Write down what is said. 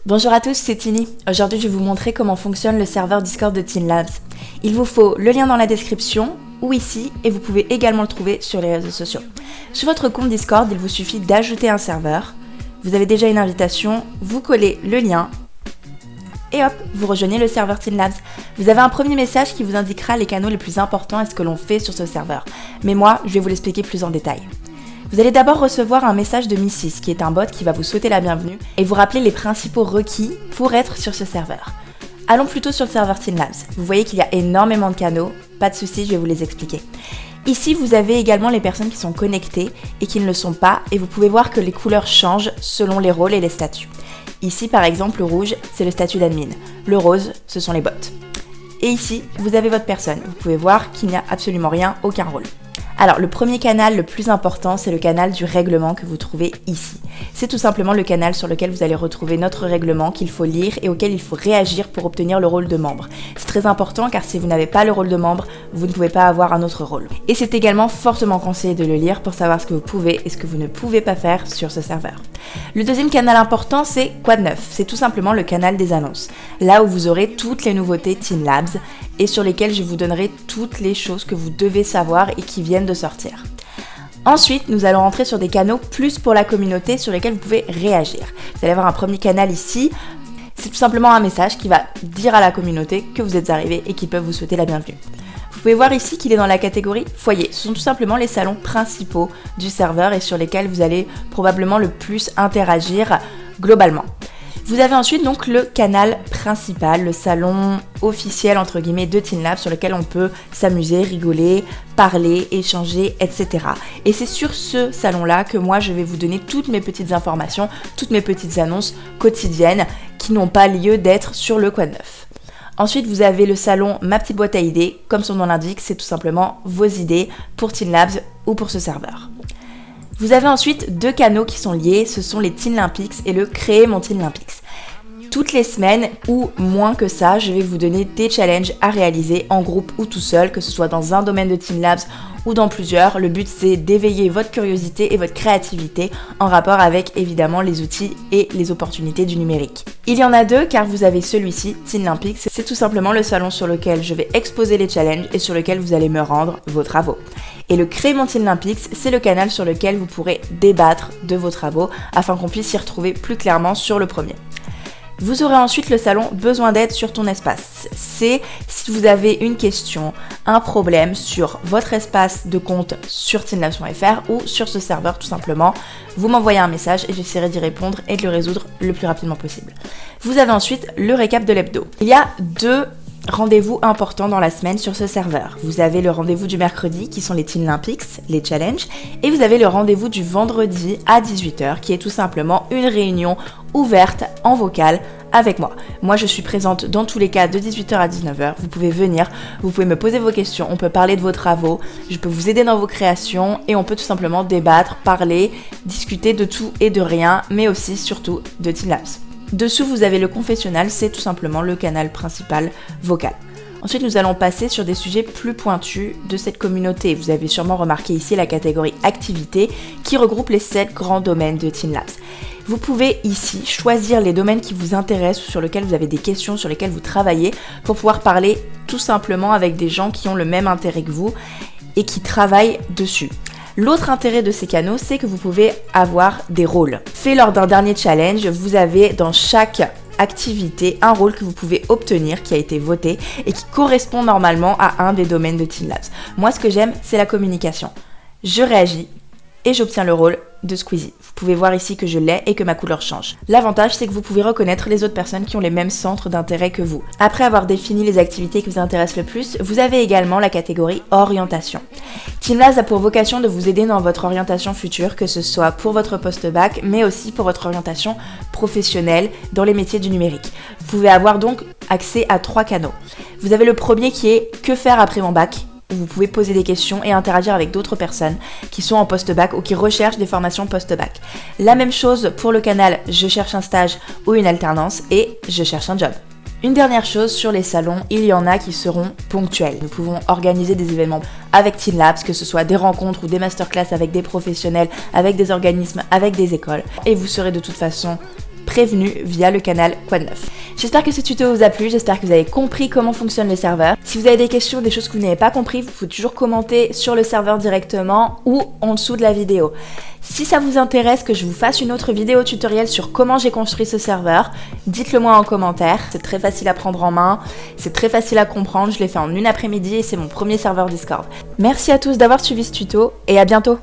Bonjour à tous, c'est Tini. Aujourd'hui, je vais vous montrer comment fonctionne le serveur Discord de Teen Labs. Il vous faut le lien dans la description ou ici et vous pouvez également le trouver sur les réseaux sociaux. Sur votre compte Discord, il vous suffit d'ajouter un serveur. Vous avez déjà une invitation, vous collez le lien et hop, vous rejoignez le serveur Teen Labs. Vous avez un premier message qui vous indiquera les canaux les plus importants et ce que l'on fait sur ce serveur. Mais moi, je vais vous l'expliquer plus en détail. Vous allez d'abord recevoir un message de Mrs qui est un bot qui va vous souhaiter la bienvenue et vous rappeler les principaux requis pour être sur ce serveur. Allons plutôt sur le serveur Teen Labs. Vous voyez qu'il y a énormément de canaux, pas de soucis, je vais vous les expliquer. Ici, vous avez également les personnes qui sont connectées et qui ne le sont pas et vous pouvez voir que les couleurs changent selon les rôles et les statuts. Ici, par exemple, le rouge, c'est le statut d'admin. Le rose, ce sont les bots. Et ici, vous avez votre personne. Vous pouvez voir qu'il n'y a absolument rien, aucun rôle. Alors, le premier canal le plus important, c'est le canal du règlement que vous trouvez ici. C'est tout simplement le canal sur lequel vous allez retrouver notre règlement qu'il faut lire et auquel il faut réagir pour obtenir le rôle de membre. C'est très important car si vous n'avez pas le rôle de membre, vous ne pouvez pas avoir un autre rôle. Et c'est également fortement conseillé de le lire pour savoir ce que vous pouvez et ce que vous ne pouvez pas faire sur ce serveur. Le deuxième canal important, c'est Quoi de neuf ? C'est tout simplement le canal des annonces. Là où vous aurez toutes les nouveautés Teen Labs et sur lesquelles je vous donnerai toutes les choses que vous devez savoir et qui viennent de sortir. Ensuite, nous allons rentrer sur des canaux plus pour la communauté sur lesquels vous pouvez réagir. Vous allez avoir un premier canal ici. C'est tout simplement un message qui va dire à la communauté que vous êtes arrivé et qu'ils peuvent vous souhaiter la bienvenue. Vous pouvez voir ici qu'il est dans la catégorie foyer. Ce sont tout simplement les salons principaux du serveur et sur lesquels vous allez probablement le plus interagir globalement. Vous avez ensuite donc le canal principal, le salon officiel entre guillemets de Teen Labs sur lequel on peut s'amuser, rigoler, parler, échanger, etc. Et c'est sur ce salon-là que moi je vais vous donner toutes mes petites informations, toutes mes petites annonces quotidiennes qui n'ont pas lieu d'être sur le Quoi de neuf. Ensuite, vous avez le salon Ma petite boîte à idées. Comme son nom l'indique, c'est tout simplement vos idées pour Teen Labs ou pour ce serveur. Vous avez ensuite deux canaux qui sont liés, ce sont les Teen Olympics et le Créer mon Teen Olympics. Toutes les semaines, ou moins que ça, je vais vous donner des challenges à réaliser en groupe ou tout seul, que ce soit dans un domaine de Teen Labs ou dans plusieurs. Le but, c'est d'éveiller votre curiosité et votre créativité en rapport avec, évidemment, les outils et les opportunités du numérique. Il y en a deux, car vous avez celui-ci, Teen Olympics. C'est tout simplement le salon sur lequel je vais exposer les challenges et sur lequel vous allez me rendre vos travaux. Et le Créer mon Teen Olympics, c'est le canal sur lequel vous pourrez débattre de vos travaux afin qu'on puisse s'y retrouver plus clairement sur le premier. Vous aurez ensuite le salon Besoin d'aide sur ton espace. C'est si vous avez une question, un problème sur votre espace de compte sur teenlabs.fr ou sur ce serveur tout simplement, vous m'envoyez un message et j'essaierai d'y répondre et de le résoudre le plus rapidement possible. Vous avez ensuite le récap de l'hebdo. Il y a deux rendez-vous importants dans la semaine sur ce serveur. Vous avez le rendez-vous du mercredi qui sont les Teen Olympics, les challenges, et vous avez le rendez-vous du vendredi à 18h qui est tout simplement une réunion ouverte en vocal avec moi. Moi, je suis présente dans tous les cas de 18h à 19h. Vous pouvez venir, vous pouvez me poser vos questions, on peut parler de vos travaux, je peux vous aider dans vos créations et on peut tout simplement débattre, parler, discuter de tout et de rien, mais aussi surtout de Teen Labs. Dessous, vous avez le confessionnal, c'est tout simplement le canal principal vocal. Ensuite, nous allons passer sur des sujets plus pointus de cette communauté. Vous avez sûrement remarqué ici la catégorie activités qui regroupe les 7 grands domaines de Teen Labs. Vous pouvez ici choisir les domaines qui vous intéressent ou sur lesquels vous avez des questions, sur lesquels vous travaillez pour pouvoir parler tout simplement avec des gens qui ont le même intérêt que vous et qui travaillent dessus. L'autre intérêt de ces canaux, c'est que vous pouvez avoir des rôles. Fait lors d'un dernier challenge, vous avez dans chaque activité un rôle que vous pouvez obtenir qui a été voté et qui correspond normalement à un des domaines de Teen Labs. Moi, ce que j'aime, c'est la communication. Je réagis et j'obtiens le rôle de Squeezie. Vous pouvez voir ici que je l'ai et que ma couleur change. L'avantage, c'est que vous pouvez reconnaître les autres personnes qui ont les mêmes centres d'intérêt que vous. Après avoir défini les activités qui vous intéressent le plus, vous avez également la catégorie orientation. Teen Labs a pour vocation de vous aider dans votre orientation future, que ce soit pour votre post-bac, mais aussi pour votre orientation professionnelle dans les métiers du numérique. Vous pouvez avoir donc accès à 3 canaux. Vous avez le premier qui est « Que faire après mon bac ?» où vous pouvez poser des questions et interagir avec d'autres personnes qui sont en post-bac ou qui recherchent des formations post-bac. La même chose pour le canal Je cherche un stage ou une alternance et Je cherche un job. Une dernière chose, sur les salons, il y en a qui seront ponctuels. Nous pouvons organiser des événements avec Teen Labs, que ce soit des rencontres ou des masterclass avec des professionnels, avec des organismes, avec des écoles. Et vous serez de toute façon prévenu via le canal Quoi de neuf. J'espère que ce tuto vous a plu, j'espère que vous avez compris comment fonctionne le serveur. Si vous avez des questions, des choses que vous n'avez pas compris, vous pouvez toujours commenter sur le serveur directement ou en dessous de la vidéo. Si ça vous intéresse que je vous fasse une autre vidéo tutoriel sur comment j'ai construit ce serveur, dites-le moi en commentaire. C'est très facile à prendre en main, c'est très facile à comprendre, je l'ai fait en une après-midi et c'est mon premier serveur Discord. Merci à tous d'avoir suivi ce tuto et à bientôt.